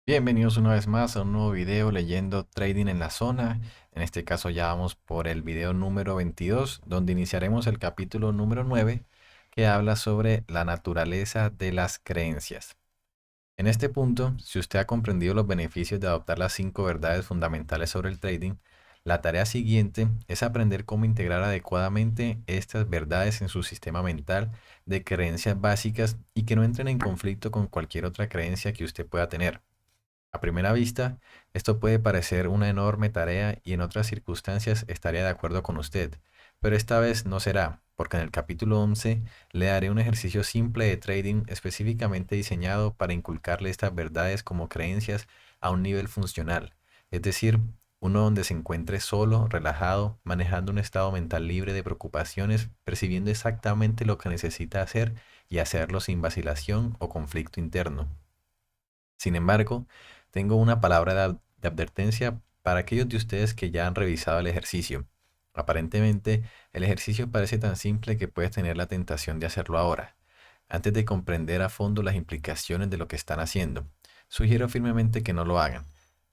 Bienvenidos una vez más a un nuevo video leyendo Trading en la Zona. En este caso ya vamos por el video número 22, donde iniciaremos el capítulo número 9, que habla sobre la naturaleza de las creencias. En este punto, si usted ha comprendido los beneficios de adoptar las 5 verdades fundamentales sobre el trading, la tarea siguiente es aprender cómo integrar adecuadamente estas verdades en su sistema mental de creencias básicas y que no entren en conflicto con cualquier otra creencia que usted pueda tener. A primera vista, esto puede parecer una enorme tarea y en otras circunstancias estaría de acuerdo con usted, pero esta vez no será, porque en el capítulo 11 le daré un ejercicio simple de trading específicamente diseñado para inculcarle estas verdades como creencias a un nivel funcional, es decir, uno donde se encuentre solo, relajado, manejando un estado mental libre de preocupaciones, percibiendo exactamente lo que necesita hacer y hacerlo sin vacilación o conflicto interno. Sin embargo, tengo una palabra de advertencia para aquellos de ustedes que ya han revisado el ejercicio. Aparentemente, el ejercicio parece tan simple que puedes tener la tentación de hacerlo ahora, antes de comprender a fondo las implicaciones de lo que están haciendo. Sugiero firmemente que no lo hagan.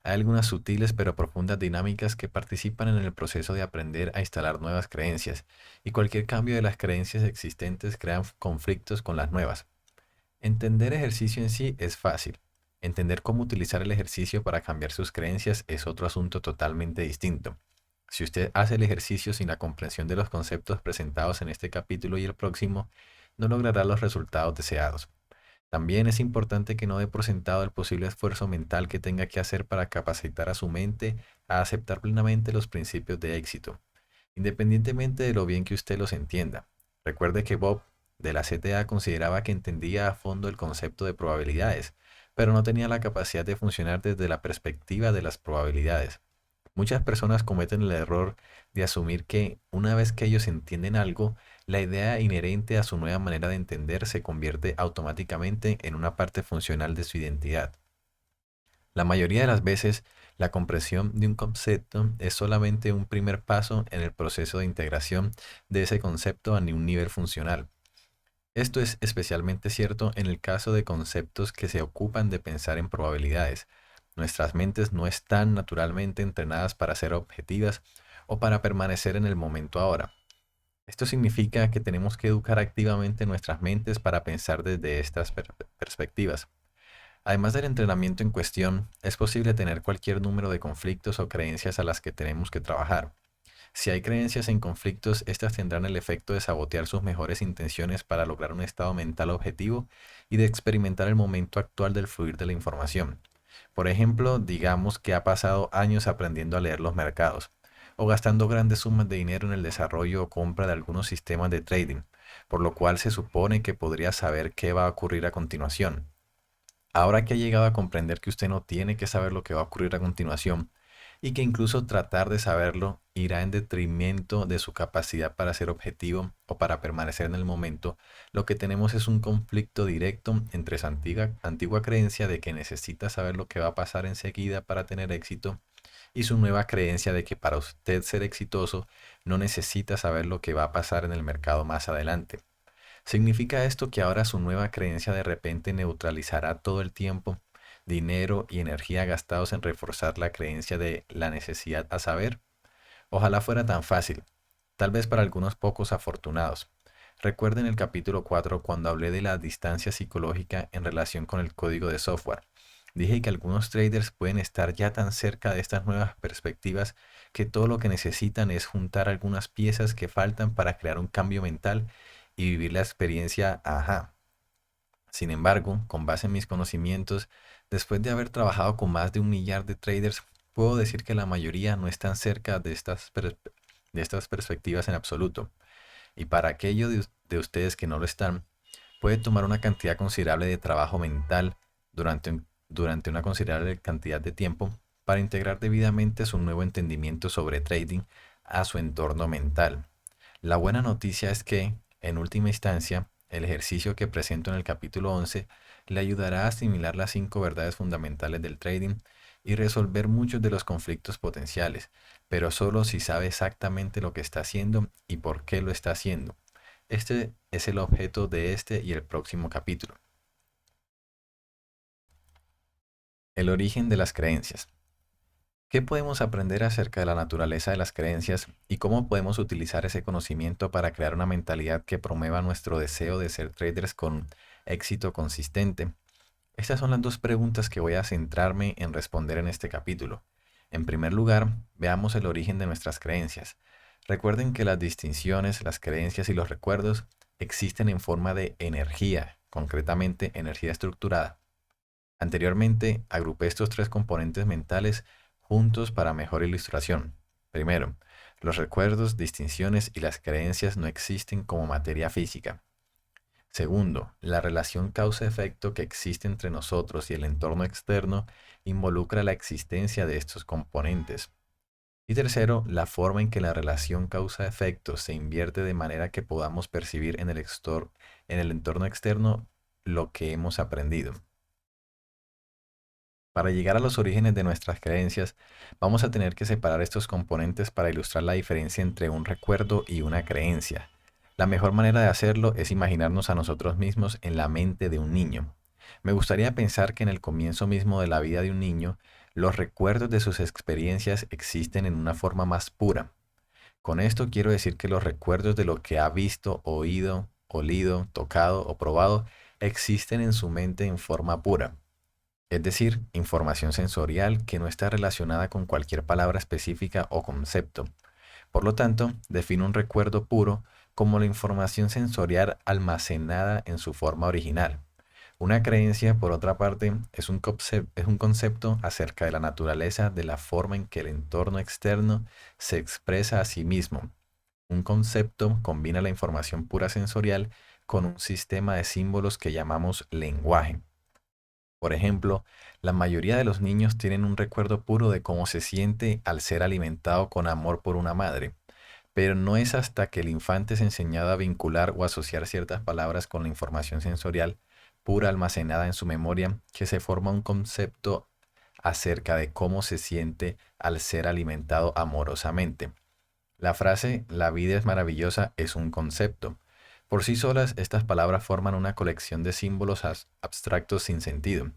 Hay algunas sutiles pero profundas dinámicas que participan en el proceso de aprender a instalar nuevas creencias, y cualquier cambio de las creencias existentes crea conflictos con las nuevas. Entender ejercicio en sí es fácil. Entender cómo utilizar el ejercicio para cambiar sus creencias es otro asunto totalmente distinto. Si usted hace el ejercicio sin la comprensión de los conceptos presentados en este capítulo y el próximo, no logrará los resultados deseados. También es importante que no dé por sentado el posible esfuerzo mental que tenga que hacer para capacitar a su mente a aceptar plenamente los principios de éxito, independientemente de lo bien que usted los entienda. Recuerde que Bob de la CTA consideraba que entendía a fondo el concepto de probabilidades, pero no tenía la capacidad de funcionar desde la perspectiva de las probabilidades. Muchas personas cometen el error de asumir que una vez que ellos entienden algo, la idea inherente a su nueva manera de entender se convierte automáticamente en una parte funcional de su identidad. La mayoría de las veces, la comprensión de un concepto es solamente un primer paso en el proceso de integración de ese concepto a un nivel funcional. Esto es especialmente cierto en el caso de conceptos que se ocupan de pensar en probabilidades. Nuestras mentes no están naturalmente entrenadas para ser objetivas o para permanecer en el momento ahora. Esto significa que tenemos que educar activamente nuestras mentes para pensar desde estas perspectivas. Además del entrenamiento en cuestión, es posible tener cualquier número de conflictos o creencias a las que tenemos que trabajar. Si hay creencias en conflictos, estas tendrán el efecto de sabotear sus mejores intenciones para lograr un estado mental objetivo y de experimentar el momento actual del fluir de la información. Por ejemplo, digamos que ha pasado años aprendiendo a leer los mercados, o gastando grandes sumas de dinero en el desarrollo o compra de algunos sistemas de trading, por lo cual se supone que podría saber qué va a ocurrir a continuación. Ahora que ha llegado a comprender que usted no tiene que saber lo que va a ocurrir a continuación y que incluso tratar de saberlo irá en detrimento de su capacidad para ser objetivo o para permanecer en el momento, lo que tenemos es un conflicto directo entre su antigua creencia de que necesita saber lo que va a pasar enseguida para tener éxito y su nueva creencia de que para usted ser exitoso no necesita saber lo que va a pasar en el mercado más adelante. ¿Significa esto que ahora su nueva creencia de repente neutralizará todo el tiempo, dinero y energía gastados en reforzar la creencia de la necesidad a saber? Ojalá fuera tan fácil, tal vez para algunos pocos afortunados. Recuerden el capítulo 4 cuando hablé de la distancia psicológica en relación con el código de software. Dije que algunos traders pueden estar ya tan cerca de estas nuevas perspectivas que todo lo que necesitan es juntar algunas piezas que faltan para crear un cambio mental y vivir la experiencia ajá. Sin embargo, con base en mis conocimientos, después de haber trabajado con más de 1 millar de traders, puedo decir que la mayoría no están cerca de estas perspectivas en absoluto. Y para aquellos de ustedes que no lo están, puede tomar una cantidad considerable de trabajo mental durante una considerable cantidad de tiempo para integrar debidamente su nuevo entendimiento sobre trading a su entorno mental. La buena noticia es que, en última instancia, el ejercicio que presento en el capítulo 11 le ayudará a asimilar las 5 verdades fundamentales del trading y resolver muchos de los conflictos potenciales, pero solo si sabe exactamente lo que está haciendo y por qué lo está haciendo. Este es el objeto de este y el próximo capítulo. El origen de las creencias. ¿Qué podemos aprender acerca de la naturaleza de las creencias y cómo podemos utilizar ese conocimiento para crear una mentalidad que promueva nuestro deseo de ser traders con éxito consistente? Estas son las dos preguntas que voy a centrarme en responder en este capítulo. En primer lugar, veamos el origen de nuestras creencias. Recuerden que las distinciones, las creencias y los recuerdos existen en forma de energía, concretamente energía estructurada. Anteriormente, agrupé estos tres componentes mentales juntos para mejor ilustración. Primero, los recuerdos, distinciones y las creencias no existen como materia física. Segundo, la relación causa-efecto que existe entre nosotros y el entorno externo involucra la existencia de estos componentes. Y tercero, la forma en que la relación causa-efecto se invierte de manera que podamos percibir en el entorno externo lo que hemos aprendido. Para llegar a los orígenes de nuestras creencias, vamos a tener que separar estos componentes para ilustrar la diferencia entre un recuerdo y una creencia. La mejor manera de hacerlo es imaginarnos a nosotros mismos en la mente de un niño. Me gustaría pensar que en el comienzo mismo de la vida de un niño, los recuerdos de sus experiencias existen en una forma más pura. Con esto quiero decir que los recuerdos de lo que ha visto, oído, olido, tocado o probado existen en su mente en forma pura, es decir, información sensorial que no está relacionada con cualquier palabra específica o concepto. Por lo tanto, defino un recuerdo puro como la información sensorial almacenada en su forma original. Una creencia, por otra parte, es un concepto acerca de la naturaleza de la forma en que el entorno externo se expresa a sí mismo. Un concepto combina la información pura sensorial con un sistema de símbolos que llamamos lenguaje. Por ejemplo, la mayoría de los niños tienen un recuerdo puro de cómo se siente al ser alimentado con amor por una madre, pero no es hasta que el infante es enseñado a vincular o asociar ciertas palabras con la información sensorial pura almacenada en su memoria que se forma un concepto acerca de cómo se siente al ser alimentado amorosamente. La frase "la vida es maravillosa" es un concepto. Por sí solas, estas palabras forman una colección de símbolos abstractos sin sentido.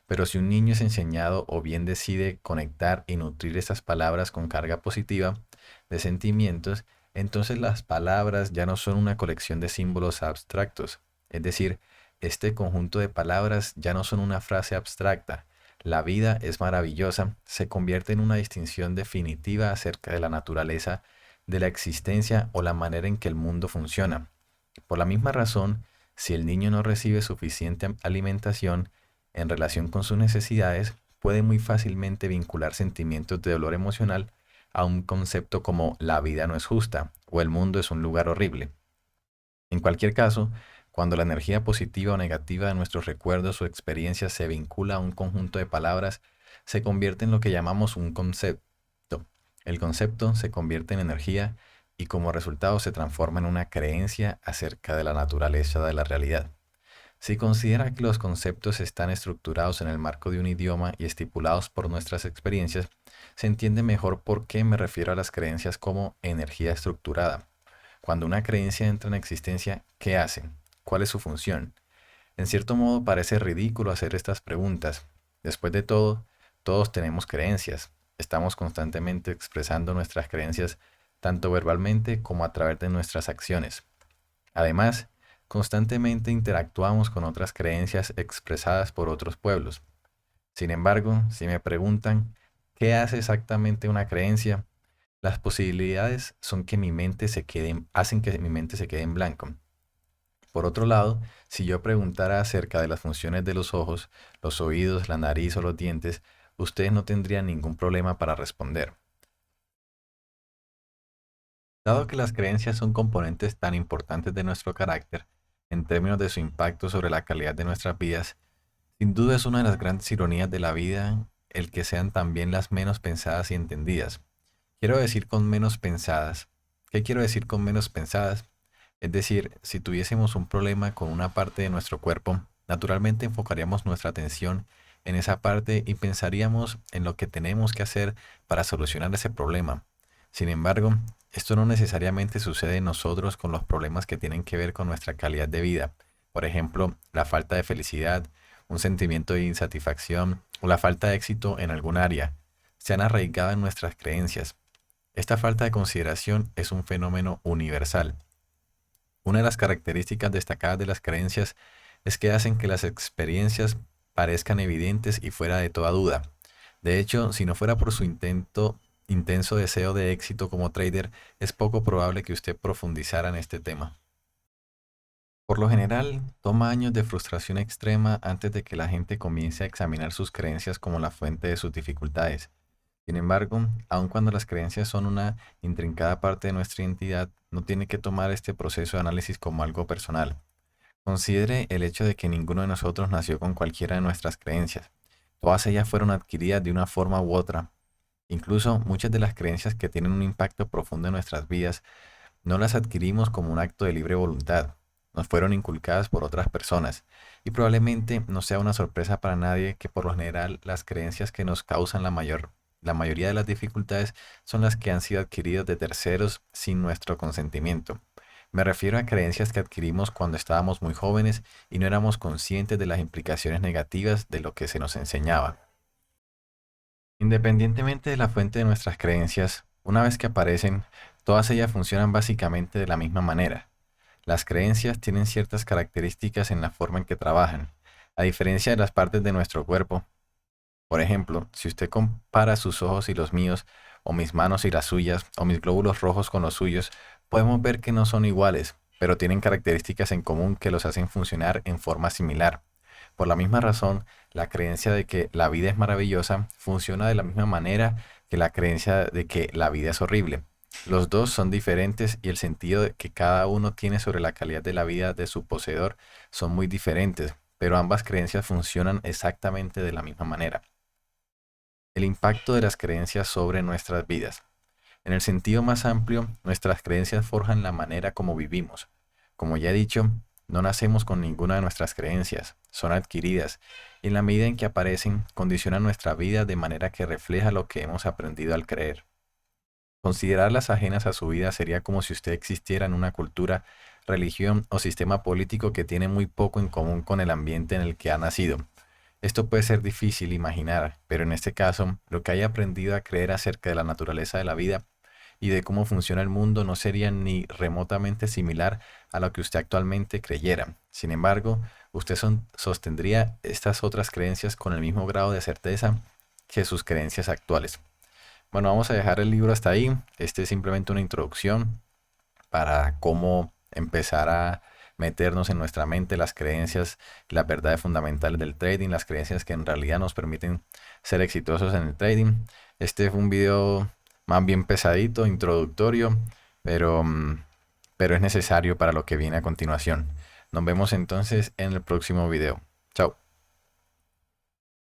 Pero si un niño es enseñado o bien decide conectar y nutrir esas palabras con carga positiva de sentimientos, entonces las palabras ya no son una colección de símbolos abstractos. Es decir, este conjunto de palabras ya no son una frase abstracta. La vida es maravillosa se convierte en una distinción definitiva acerca de la naturaleza de la existencia o la manera en que el mundo funciona. Por la misma razón, si el niño no recibe suficiente alimentación en relación con sus necesidades, puede muy fácilmente vincular sentimientos de dolor emocional a un concepto como "la vida no es justa" o "el mundo es un lugar horrible". En cualquier caso, cuando la energía positiva o negativa de nuestros recuerdos o experiencias se vincula a un conjunto de palabras, se convierte en lo que llamamos un concepto. El concepto se convierte en energía y como resultado se transforma en una creencia acerca de la naturaleza de la realidad. Si considera que los conceptos están estructurados en el marco de un idioma y estipulados por nuestras experiencias, se entiende mejor por qué me refiero a las creencias como energía estructurada. Cuando una creencia entra en existencia, ¿qué hace? ¿Cuál es su función? En cierto modo parece ridículo hacer estas preguntas. Después de todo, todos tenemos creencias. Estamos constantemente expresando nuestras creencias tanto verbalmente como a través de nuestras acciones. Además, constantemente interactuamos con otras creencias expresadas por otros pueblos. Sin embargo, si me preguntan qué hace exactamente una creencia, las posibilidades son que hacen que mi mente se quede en blanco. Por otro lado, si yo preguntara acerca de las funciones de los ojos, los oídos, la nariz o los dientes, ustedes no tendrían ningún problema para responder. Dado que las creencias son componentes tan importantes de nuestro carácter, en términos de su impacto sobre la calidad de nuestras vidas, sin duda es una de las grandes ironías de la vida el que sean también las menos pensadas y entendidas. Quiero decir con menos pensadas. ¿Qué quiero decir con menos pensadas? Es decir, si tuviésemos un problema con una parte de nuestro cuerpo, naturalmente enfocaríamos nuestra atención en esa parte y pensaríamos en lo que tenemos que hacer para solucionar ese problema. Sin embargo, esto no necesariamente sucede en nosotros con los problemas que tienen que ver con nuestra calidad de vida. Por ejemplo, la falta de felicidad un sentimiento de insatisfacción o la falta de éxito en algún área se han arraigado en nuestras creencias. Esta falta de consideración es un fenómeno universal. Una de las características destacadas de las creencias es que hacen que las experiencias parezcan evidentes y fuera de toda duda. De hecho, si no fuera por su intenso deseo de éxito como trader, es poco probable que usted profundizara en este tema. Por lo general, toma años de frustración extrema antes de que la gente comience a examinar sus creencias como la fuente de sus dificultades. Sin embargo, aun cuando las creencias son una intrincada parte de nuestra identidad, no tiene que tomar este proceso de análisis como algo personal. Considere el hecho de que ninguno de nosotros nació con cualquiera de nuestras creencias. Todas ellas fueron adquiridas de una forma u otra. Incluso muchas de las creencias que tienen un impacto profundo en nuestras vidas no las adquirimos como un acto de libre voluntad. Nos fueron inculcadas por otras personas. Y probablemente no sea una sorpresa para nadie que por lo general las creencias que nos causan la mayoría de las dificultades son las que han sido adquiridas de terceros sin nuestro consentimiento. Me refiero a creencias que adquirimos cuando estábamos muy jóvenes y no éramos conscientes de las implicaciones negativas de lo que se nos enseñaba. Independientemente de la fuente de nuestras creencias, una vez que aparecen, todas ellas funcionan básicamente de la misma manera. Las creencias tienen ciertas características en la forma en que trabajan. A diferencia de las partes de nuestro cuerpo, por ejemplo, si usted compara sus ojos y los míos, o mis manos y las suyas, o mis glóbulos rojos con los suyos, podemos ver que no son iguales, pero tienen características en común que los hacen funcionar en forma similar. Por la misma razón, la creencia de que la vida es maravillosa funciona de la misma manera que la creencia de que la vida es horrible. Los dos son diferentes y el sentido que cada uno tiene sobre la calidad de la vida de su poseedor son muy diferentes, pero ambas creencias funcionan exactamente de la misma manera. El impacto de las creencias sobre nuestras vidas. En el sentido más amplio, nuestras creencias forjan la manera como vivimos. Como ya he dicho, no nacemos con ninguna de nuestras creencias, son adquiridas, y en la medida en que aparecen, condicionan nuestra vida de manera que refleja lo que hemos aprendido al creer. Considerarlas ajenas a su vida sería como si usted existiera en una cultura, religión o sistema político que tiene muy poco en común con el ambiente en el que ha nacido. Esto puede ser difícil imaginar, pero en este caso, lo que haya aprendido a creer acerca de la naturaleza de la vida y de cómo funciona el mundo no sería ni remotamente similar a lo que usted actualmente creyera. Sin embargo, usted sostendría estas otras creencias con el mismo grado de certeza que sus creencias actuales. Bueno, vamos a dejar el libro hasta ahí. Este es simplemente una introducción para cómo empezar a meternos en nuestra mente las creencias, las verdades fundamentales del trading, las creencias que en realidad nos permiten ser exitosos en el trading. Este fue un video más bien pesadito, introductorio, pero, pero es necesario para lo que viene a continuación. Nos vemos entonces en el próximo video. Chao.